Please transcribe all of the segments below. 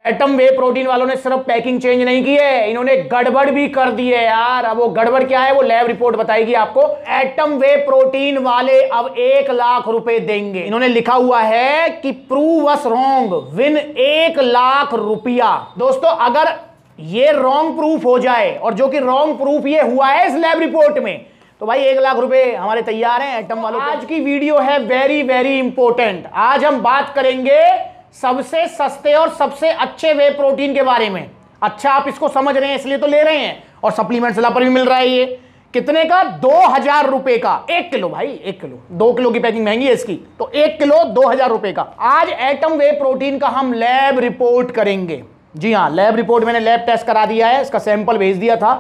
Atom वे protein वालों ने सिर्फ पैकिंग चेंज नहीं की है, इन्होंने गड़बड़ भी कर दी है यार। अब वो गड़बड़ क्या है वो लैब रिपोर्ट बताएगी आपको। एटम वे प्रोटीन वाले अब 1 लाख रुपए देंगे। इन्होंने लिखा हुआ है कि प्रूव अस रॉन्ग विन 1 लाख रुपया। दोस्तों अगर ये रॉन्ग प्रूफ हो जाए, और जो कि रॉन्ग प्रूफ ये हुआ है इस लैब रिपोर्ट में, तो भाई 1 लाख रुपए हमारे तैयार हैं एटम वालों। आज की वीडियो है वेरी वेरी इंपॉर्टेंट। आज हम बात करेंगे सबसे सस्ते और सबसे अच्छे वे प्रोटीन के बारे में। अच्छा आप इसको समझ रहे हैं इसलिए तो ले रहे हैं, और सप्लीमेंट्स ला पर भी मिल रहा है। ये कितने का? 2000 रुपए का 1 किलो। भाई 1 किलो, 2 किलो की पैकिंग महंगी है इसकी, तो 1 किलो 2000 रुपए का। आज एटम वे प्रोटीन का हम लैब रिपोर्ट करेंगे। जी हाँ, लैब रिपोर्ट मैंने लैब टेस्ट करा दिया है, इसका सैंपल भेज दिया था,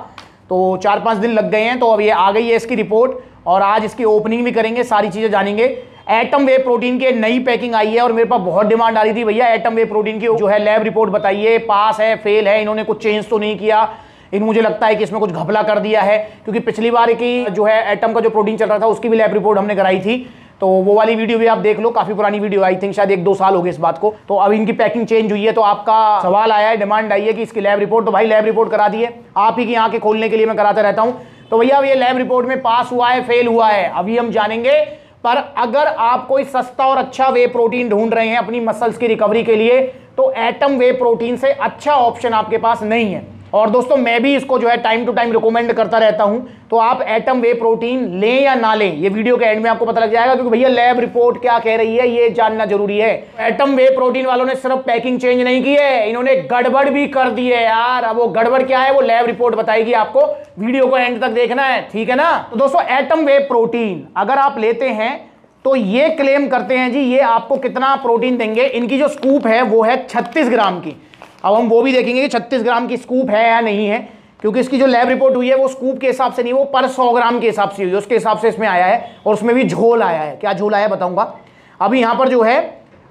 तो 4-5 दिन लग गए हैं, तो अब ये आ गई है इसकी रिपोर्ट, और आज इसकी ओपनिंग भी करेंगे, सारी चीजें जानेंगे। एटम वे प्रोटीन की नई पैकिंग आई है और मेरे पास बहुत डिमांड आ रही थी, भैया एटम वे प्रोटीन की जो है लैब रिपोर्ट बताइए, पास है फेल है, इन्होंने कुछ चेंज तो नहीं किया, इन मुझे लगता है कि इसमें कुछ घपला कर दिया है। क्योंकि पिछली बार की जो है एटम का जो प्रोटीन चल रहा था उसकी भी लैब रिपोर्ट हमने कराई थी, तो वो वाली वीडियो भी आप देख लो, काफी पुरानी वीडियो, आई थिंक शायद 1-2 साल हो गए इस बात को। तो अब इनकी पैकिंग चेंज हुई है, तो आपका सवाल आया है, डिमांड आई है कि इसकी लैब रिपोर्ट, तो भाई लैब रिपोर्ट करा दी है। आप ही की आंखें खोलने के लिए मैं कराता रहता हूं। तो भैया ये लैब रिपोर्ट में पास हुआ है फेल हुआ है अभी हम जानेंगे। पर अगर आप कोई सस्ता और अच्छा वे प्रोटीन ढूंढ रहे हैं अपनी मसल्स की रिकवरी के लिए, तो एटम वे प्रोटीन से अच्छा ऑप्शन आपके पास नहीं है। और दोस्तों मैं भी इसको जो है टाइम टू टाइम रिकमेंड करता रहता हूं, तो आप एटम वे प्रोटीन लें या ना लें ये वीडियो के एंड में आपको पता लग जाएगा, क्योंकि भैया लैब रिपोर्ट क्या कह रही है ये जानना जरूरी है। एटम वे प्रोटीन वालों ने सिर्फ पैकिंग चेंज नहीं की है, इन्होंने गड़बड़ भी कर दी है यार। अब वो गड़बड़ क्या है वो लैब रिपोर्ट बताएगी आपको, वीडियो को एंड तक देखना है, ठीक है ना। तो दोस्तों एटम वे प्रोटीन अगर आप लेते हैं तो ये क्लेम करते हैं जी ये आपको कितना प्रोटीन देंगे। इनकी जो स्कूप है वो है 36 ग्राम की। अब हम वो भी देखेंगे कि 36 ग्राम की स्कूप है या नहीं है, क्योंकि इसकी जो लैब रिपोर्ट हुई है वो स्कूप के हिसाब से नहीं, वो पर 100 ग्राम के हिसाब से हुई है, उसके हिसाब से इसमें आया है, और उसमें भी झोल आया है। क्या झोल आया बताऊंगा। अभी यहां पर जो है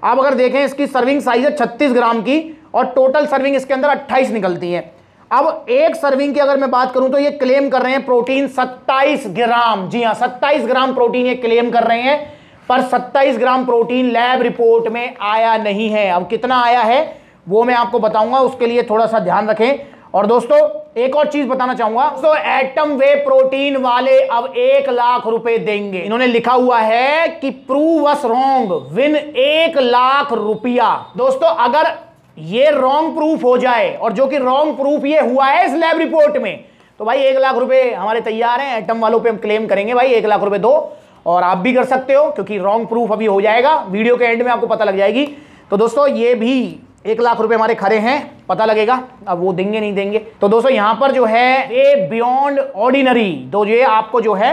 आप अगर देखें इसकी सर्विंग साइज है 36 ग्राम की, और टोटल सर्विंग इसके अंदर 28 निकलती है। अब एक सर्विंग की अगर मैं बात करूं तो ये क्लेम कर रहे हैं प्रोटीन 27 ग्राम। जी हाँ, 27 ग्राम प्रोटीन ये क्लेम कर रहे हैं, पर 27 ग्राम प्रोटीन लैब रिपोर्ट में आया नहीं है। अब कितना आया है वो मैं आपको बताऊंगा, उसके लिए थोड़ा सा ध्यान रखें। और दोस्तों एक और चीज बताना चाहूंगा, तो एटम वे प्रोटीन वाले अब 1 लाख रुपए देंगे। इन्होंने लिखा हुआ है कि प्रूव अस रॉन्ग विन 1 लाख रुपया। दोस्तों अगर ये रॉन्ग प्रूफ हो जाए, और जो कि रॉन्ग प्रूफ ये हुआ है इस लैब रिपोर्ट में, तो भाई 1 लाख रुपए हमारे तैयार हैं। एटम वालों पे हम क्लेम करेंगे भाई 1 लाख रुपए दो, और आप भी कर सकते हो, क्योंकि रॉन्ग प्रूफ अभी हो जाएगा, वीडियो के एंड में आपको पता लग जाएगी। तो दोस्तों ये भी 1 लाख रुपए हमारे खरे हैं, पता लगेगा अब वो देंगे नहीं देंगे। तो दोस्तों यहां पर जो है ये बियॉन्ड ऑर्डिनरी, तो ये आपको जो है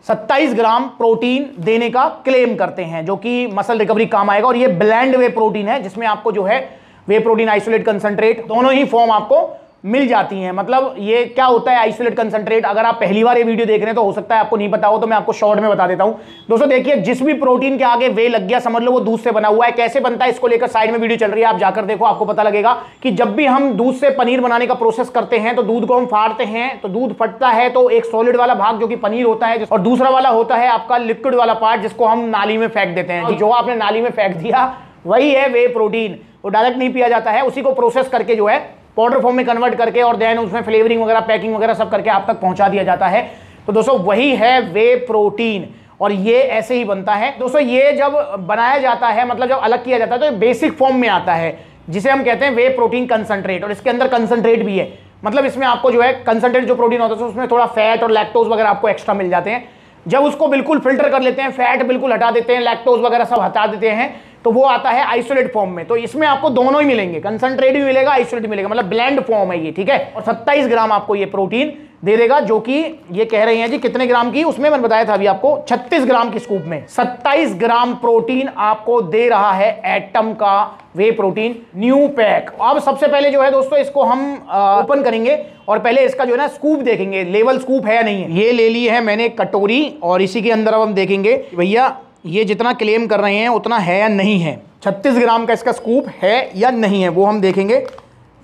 27 ग्राम प्रोटीन देने का क्लेम करते हैं, जो कि मसल रिकवरी काम आएगा। और ये ब्लेंड वे प्रोटीन है, जिसमें आपको जो है वे प्रोटीन आइसोलेट कंसंट्रेट दोनों ही फॉर्म आपको मिल जाती हैं। मतलब ये क्या होता है आइसोलेट कंसंट्रेट, अगर आप पहली बार ये वीडियो देख रहे हैं तो हो सकता है आपको नहीं पता हो, तो मैं आपको शॉर्ट में बता देता हूं। दोस्तों देखिए, जिस भी प्रोटीन के आगे वे लग गया समझ लो वो दूध से बना हुआ है। कैसे बनता है इसको लेकर साइड में वीडियो चल रही है, आप जाकर देखो, आपको पता लगेगा कि जब भी हम दूध से पनीर बनाने का प्रोसेस करते हैं तो दूध को हम फाड़ते हैं, तो दूध फटता है, तो एक सॉलिड वाला भाग जो कि पनीर होता है, और दूसरा वाला होता है आपका लिक्विड वाला पार्ट, जिसको हम नाली में फेंक देते हैं। जो आपने नाली में फेंक दिया वही है वे प्रोटीन, वो डायरेक्ट नहीं पिया जाता है, उसी को प्रोसेस करके जो है पाउडर फॉर्म में कन्वर्ट करके, और देन उसमें फ्लेवरिंग वगैरह पैकिंग वगैरह सब करके आप तक पहुंचा दिया जाता है। तो दोस्तों वही है वे प्रोटीन, और ये ऐसे ही बनता है। दोस्तों ये जब बनाया जाता है, मतलब जब अलग किया जाता है, तो ये बेसिक फॉर्म में आता है, जिसे हम कहते हैं वे प्रोटीन कंसंट्रेट, और इसके अंदर कंसंट्रेट भी है। मतलब इसमें आपको जो है कंसंट्रेट जो प्रोटीन होता है उसमें थोड़ा फैट और लैक्टोज वगैरह आपको एक्स्ट्रा मिल जाते हैं। जब उसको बिल्कुल फिल्टर कर लेते हैं, फैट बिल्कुल हटा देते हैं, लैक्टोज वगैरह सब हटा देते हैं, तो वो आता है आइसोलेट फॉर्म में। तो इसमें आपको दोनों ही मिलेंगे, कंसंट्रेट भी मिलेगा, आइसोलेट भी मिलेगा, मतलब ब्लेंड फॉर्म है ये, ठीक है। और 27 ग्राम आपको ये प्रोटीन दे देगा, जो कि ये कह रहे हैं जी कितने ग्राम की, उसमें मैंने बताया था अभी आपको 36 ग्राम की स्कूप में 27 ग्राम प्रोटीन आपको दे रहा है एटम का वे प्रोटीन न्यू पैक। अब सबसे पहले जो है दोस्तों इसको हम ओपन करेंगे, और पहले इसका जो है ना स्कूप देखेंगे, लेवल स्कूप है या नहीं है। ये ले ली है मैंने कटोरी, और इसी के अंदर अब हम देखेंगे भैया ये जितना क्लेम कर रहे हैं उतना है या नहीं है, 36 ग्राम का इसका स्कूप है या नहीं है, वो हम देखेंगे।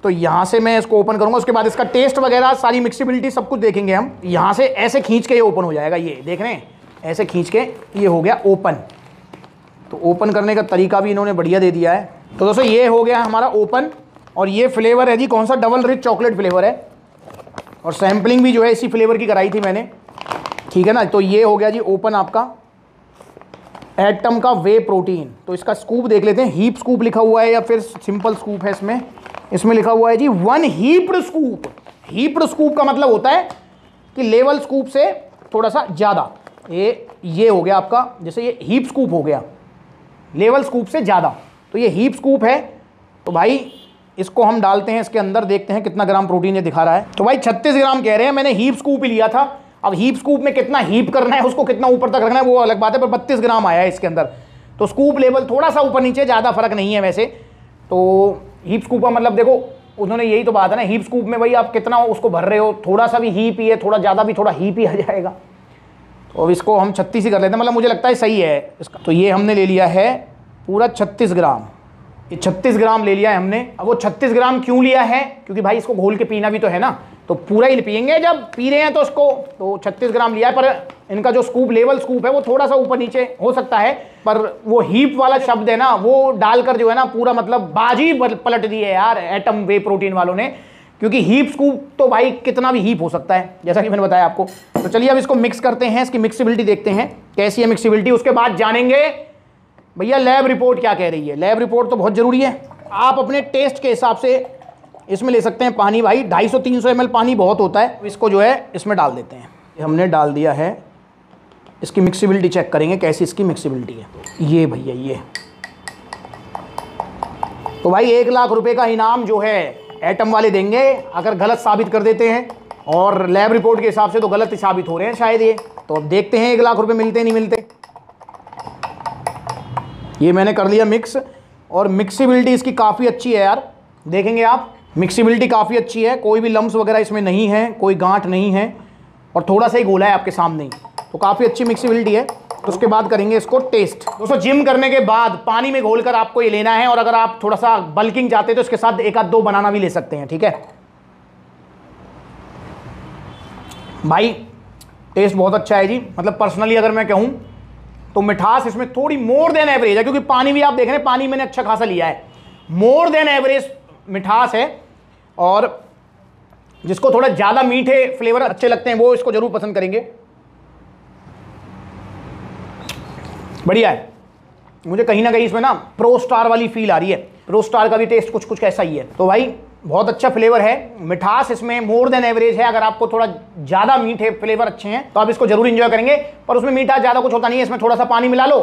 तो यहाँ से मैं इसको ओपन करूंगा, उसके बाद इसका टेस्ट वगैरह सारी मिक्सिबिलिटी सब कुछ देखेंगे हम। यहाँ से ऐसे खींच के ये ओपन हो जाएगा, ये देख रहे हैं, ऐसे खींच के ये हो गया ओपन। तो ओपन करने का तरीका भी इन्होंने बढ़िया दे दिया है। तो दोस्तों ये हो गया हमारा ओपन, और ये फ्लेवर है जी कौन सा, डबल रिच चॉकलेट फ्लेवर है, और सैम्पलिंग भी जो है इसी फ्लेवर की कराई थी मैंने, ठीक है ना। तो ये हो गया जी ओपन आपका एटम का वे प्रोटीन। तो इसका स्कूप देख लेते हैं, हीप स्कूप लिखा हुआ है या फिर सिंपल स्कूप है। इसमें लिखा हुआ है जी 1 हीप्ड स्कूप। हीप्ड स्कूप का मतलब होता है कि लेवल स्कूप से थोड़ा सा ज़्यादा। ये हो गया आपका, जैसे ये हीप स्कूप हो गया लेवल स्कूप से ज़्यादा, तो ये हीप स्कूप है। तो भाई इसको हम डालते हैं इसके अंदर, देखते हैं कितना ग्राम प्रोटीन ये दिखा रहा है। तो भाई 36 ग्राम कह रहे हैं, मैंने हीप स्कूप ही लिया था। अब हीप स्कूप में कितना हीप करना है, उसको कितना ऊपर तक रखना है वो अलग बात है, पर 32 ग्राम आया है इसके अंदर। तो स्कूप लेवल थोड़ा सा ऊपर नीचे, ज़्यादा फर्क नहीं है वैसे। तो हीप स्कूप का मतलब देखो उन्होंने यही तो बात है ना, हीप स्कूप में भाई आप कितना उसको भर रहे हो, थोड़ा सा भी हीप ही है, थोड़ा ज़्यादा भी थोड़ा हीप ही आ जाएगा। तो अब इसको हम 36 ही कर लेते हैं, मतलब मुझे लगता है सही है इसका। तो ये हमने ले लिया है पूरा 36 ग्राम, ये 36 ग्राम ले लिया है हमने। अब वो 36 ग्राम क्यों लिया है, क्योंकि भाई इसको घोल के पीना भी तो है ना, तो पूरा ही पियेंगे जब पी रहे हैं तो उसको। तो 36 ग्राम लिया है, पर इनका जो स्कूप लेवल स्कूप है वो थोड़ा सा ऊपर नीचे हो सकता है, पर वो हीप वाला शब्द है ना वो डालकर जो है ना पूरा मतलब बाजी पलट दी है यार एटम वे प्रोटीन वालों ने। क्योंकि हीप स्कूप तो भाई कितना भी हीप हो सकता है, जैसा कि मैंने बताया आपको। तो चलिए अब इसको मिक्स करते हैं, इसकी मिक्सिबिलिटी देखते हैं कैसी है मिक्सिबिलिटी, उसके बाद जानेंगे भैया लैब रिपोर्ट क्या कह रही है। लैब रिपोर्ट तो बहुत ज़रूरी है। आप अपने टेस्ट के हिसाब से इसमें ले सकते हैं पानी, भाई 250-300 ml पानी बहुत होता है। इसको जो है इसमें डाल देते हैं, हमने डाल दिया है। इसकी मिक्सिबिलिटी चेक करेंगे कैसी इसकी मिक्सिबिलिटी है। ये भैया ये तो भाई 1 लाख रुपए का इनाम जो है एटम वाले देंगे अगर गलत साबित कर देते हैं, और लैब रिपोर्ट के हिसाब से तो गलत ही साबित हो रहे हैं शायद ये। तो अब देखते हैं 1 लाख रुपए मिलते नहीं मिलते। ये मैंने कर लिया मिक्स, और मिक्सिबिलिटी इसकी काफ़ी अच्छी है यार, देखेंगे आप मिक्सिबिलिटी काफ़ी अच्छी है, कोई भी लम्स वगैरह इसमें नहीं है, कोई गांठ नहीं है, और थोड़ा सा ही घोला है आपके सामने ही, तो काफ़ी अच्छी मिक्सिबिलिटी है। तो उसके बाद करेंगे इसको टेस्ट। दोस्तों जिम करने के बाद पानी में घोलकर आपको ये लेना है, और अगर आप थोड़ा सा बल्किंग चाहते हैं तो इसके साथ 1 आध 2 बनाना भी ले सकते हैं, ठीक है भाई। टेस्ट बहुत अच्छा है जी, मतलब पर्सनली अगर मैं कहूँ तो मिठास इसमें थोड़ी मोर देन एवरेज है, क्योंकि पानी भी आप देख रहे हैं, पानी मैंने अच्छा खासा लिया है, मोर देन एवरेज मिठास है। और जिसको थोड़ा ज़्यादा मीठे फ्लेवर अच्छे लगते हैं वो इसको जरूर पसंद करेंगे। बढ़िया है, मुझे कहीं ना कहीं इसमें ना प्रो स्टार वाली फील आ रही है। प्रो स्टार का भी टेस्ट कुछ कुछ कैसा ही है। तो भाई बहुत अच्छा फ्लेवर है, मिठास इसमें मोर देन एवरेज है। अगर आपको थोड़ा ज़्यादा मीठे फ्लेवर अच्छे हैं तो आप इसको जरूर इंजॉय करेंगे, पर उसमें मीठा ज़्यादा कुछ होता नहीं है। इसमें थोड़ा सा पानी मिला लो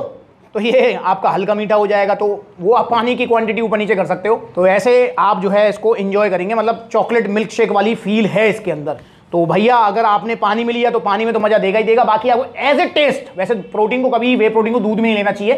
तो ये आपका हल्का मीठा हो जाएगा, तो वो आप पानी की क्वांटिटी ऊपर नीचे कर सकते हो। तो ऐसे आप जो है इसको इंजॉय करेंगे, मतलब चॉकलेट मिल्क शेक वाली फील है इसके अंदर। तो भैया अगर आपने पानी में लिया तो पानी में तो मजा देगा ही देगा। बाकी आपको एज ए टेस्ट, वैसे प्रोटीन को कभी वे प्रोटीन को दूध में नहीं लेना चाहिए,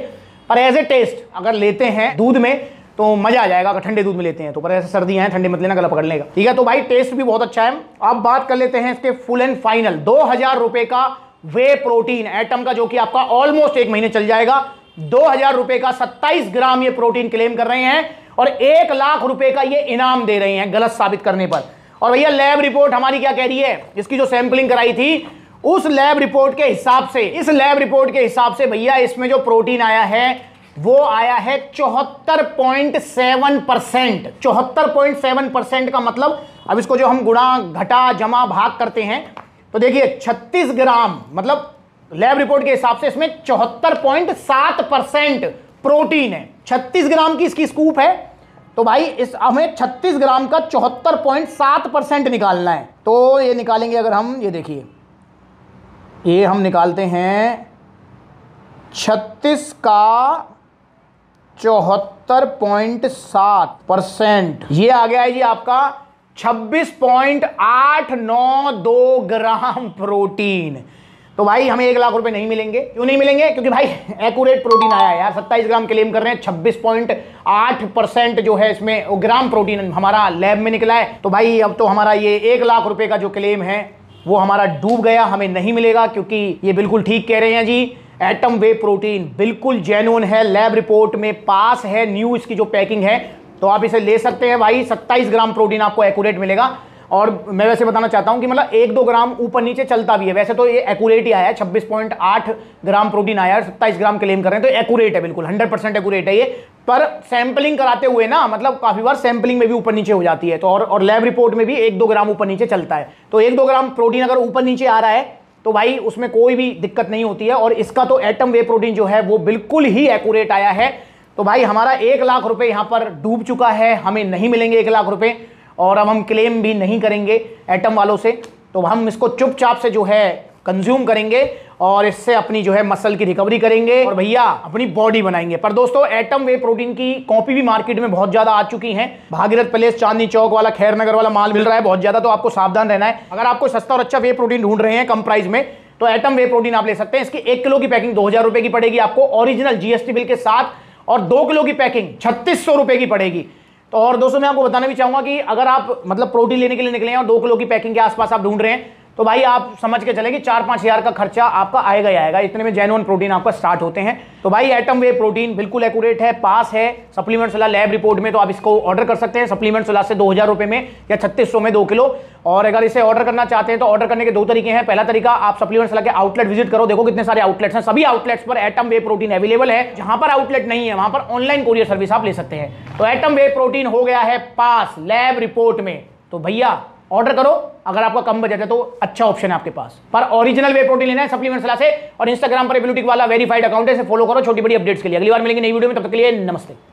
पर एज ए टेस्ट अगर लेते हैं दूध में तो मजा आ जाएगा। अगर ठंडे दूध में लेते हैं तो, पर ऐसे सर्दियां हैं ठंडे मत लेना, गला पकड़ लेगा, ठीक है। तो भाई टेस्ट भी बहुत अच्छा है। अब बात कर लेते हैं इसके फुल एंड फाइनल 2000 रुपए का वे प्रोटीन एटम का, जो कि आपका ऑलमोस्ट 1 महीने चल जाएगा। 2000 रुपए का 27 ग्राम ये प्रोटीन क्लेम कर रहे हैं, और 1 लाख रुपए का ये इनाम दे रहे हैं गलत साबित करने पर। और भैया लैब रिपोर्ट हमारी क्या कह रही है, इसकी जो सैंपलिंग कराई थी उस लैब रिपोर्ट के हिसाब से, इस लैब रिपोर्ट के हिसाब से भैया इसमें जो प्रोटीन आया है वो आया है 74.7%। 74.7% का मतलब, अब इसको जो हम गुणा घटा जमा भाग करते हैं तो देखिए 36 ग्राम, मतलब लैब रिपोर्ट के हिसाब से इसमें 74.7% प्रोटीन है। 36 ग्राम की इसकी स्कूप है, तो भाई इस हमें 36 ग्राम का 74.7% निकालना है। तो ये निकालेंगे अगर हम, ये देखिए ये हम निकालते हैं 36 का 74.7%, ये आ गया है जी आपका 26.892 ग्राम प्रोटीन। तो भाई हमें 1 लाख रुपए नहीं मिलेंगे। क्यों नहीं मिलेंगे, क्योंकि भाई एक्यूरेट प्रोटीन आया है यार। 27 ग्राम क्लेम कर रहे हैं, 26.8% जो है इसमें ग्राम प्रोटीन हमारा लैब में निकला है। तो भाई अब तो हमारा ये 1 लाख रुपए का जो क्लेम है वो हमारा डूब गया, हमें नहीं मिलेगा। क्योंकि ये बिल्कुल ठीक कह रहे हैं जी, एटम वे प्रोटीन बिल्कुल जेन्युइन है, लैब रिपोर्ट में पास है, न्यू इसकी जो पैकिंग है, तो आप इसे ले सकते हैं भाई। 27 ग्राम प्रोटीन आपको एक्यूरेट मिलेगा। और मैं वैसे बताना चाहता हूं कि मतलब 1-2 ग्राम ऊपर नीचे चलता भी है। वैसे तो ये एक्यूरेट ही आया है, 26.8 ग्राम प्रोटीन आया है, 27 ग्राम क्लेम कर रहे हैं, तो एक्यूरेट है, बिल्कुल 100% एक्यूरेट है ये। पर सैंपलिंग कराते हुए ना, मतलब काफी बार सैंपलिंग में भी ऊपर नीचे हो जाती है, तो और लैब रिपोर्ट में भी 1-2 ग्राम ऊपर नीचे चलता है। तो 1-2 ग्राम प्रोटीन अगर ऊपर नीचे आ रहा है तो भाई उसमें कोई भी दिक्कत नहीं होती है। और इसका तो एटम वे प्रोटीन जो है वो बिल्कुल ही एक्यूरेट आया है। तो भाई हमारा 1 लाख रुपए यहां पर डूब चुका है, हमें नहीं मिलेंगे 1 लाख रुपए, और अब हम क्लेम भी नहीं करेंगे एटम वालों से। तो हम इसको चुपचाप से जो है कंज्यूम करेंगे और इससे अपनी जो है मसल की रिकवरी करेंगे और भैया अपनी बॉडी बनाएंगे। पर दोस्तों एटम वे प्रोटीन की कॉपी भी मार्केट में बहुत ज्यादा आ चुकी हैं। भागीरथ पैलेस, चांदनी चौक वाला, खैर नगर वाला माल मिल रहा है बहुत ज्यादा, तो आपको सावधान रहना है। अगर आपको सस्ता और अच्छा वे प्रोटीन ढूंढ रहे हैं कम प्राइस में, तो एटम वे प्रोटीन आप ले सकते हैं। इसकी 1 किलो की पैकिंग 2000 रुपए की पड़ेगी आपको ओरिजिनल जीएसटी बिल के साथ, और 2 किलो की पैकिंग 3600 रुपए की पड़ेगी। तो और दोस्तों मैं आपको बताना भी चाहूंगा कि अगर आप मतलब प्रोटीन लेने के लिए निकले हैं और 2 किलो की पैकिंग के आसपास आप ढूंढ रहे हैं, तो भाई आप समझ के चलें कि 4-5 हज़ार का खर्चा आपका आएगा ही आएगा। इतने में जेन्युइन प्रोटीन आपका स्टार्ट होते हैं। तो भाई एटम वे प्रोटीन बिल्कुल एक्यूरेट है, पास है सप्लीमेंट सलाह लैब रिपोर्ट में, तो आप इसको ऑर्डर कर सकते हैं सप्लीमेंट सलाह से 2000 रुपए में या 3600 में 2 किलो। और अगर इसे ऑर्डर करना चाहते हैं तो ऑर्डर करने के 2 तरीके हैं। पहला तरीका, आप सप्लीमेंट सलाह के आउटलेट विजिट करो, देखो कितने सारे आउटलेट्स हैं, सभी आउटलेट्स पर एटम वे प्रोटीन अवेलेबल है। जहां पर आउटलेट नहीं है वहां पर ऑनलाइन कोरियर सर्विस आप ले सकते हैं। तो एटम वे प्रोटीन हो गया है पास लैब रिपोर्ट में, तो भैया ऑर्डर करो। अगर आपका कम बजट है तो अच्छा ऑप्शन है आपके पास। पर ओरिजिनल वे प्रोटीन लेना है सप्लीमेंट सलाह से, और इंस्टाग्राम पर ब्लूटिक वाला वेरीफाइड अकाउंट है, इसे फॉलो करो छोटी बड़ी अपडेट्स के लिए। अगली बार मिलेंगे नई वीडियो में, तब तक के लिए नमस्ते।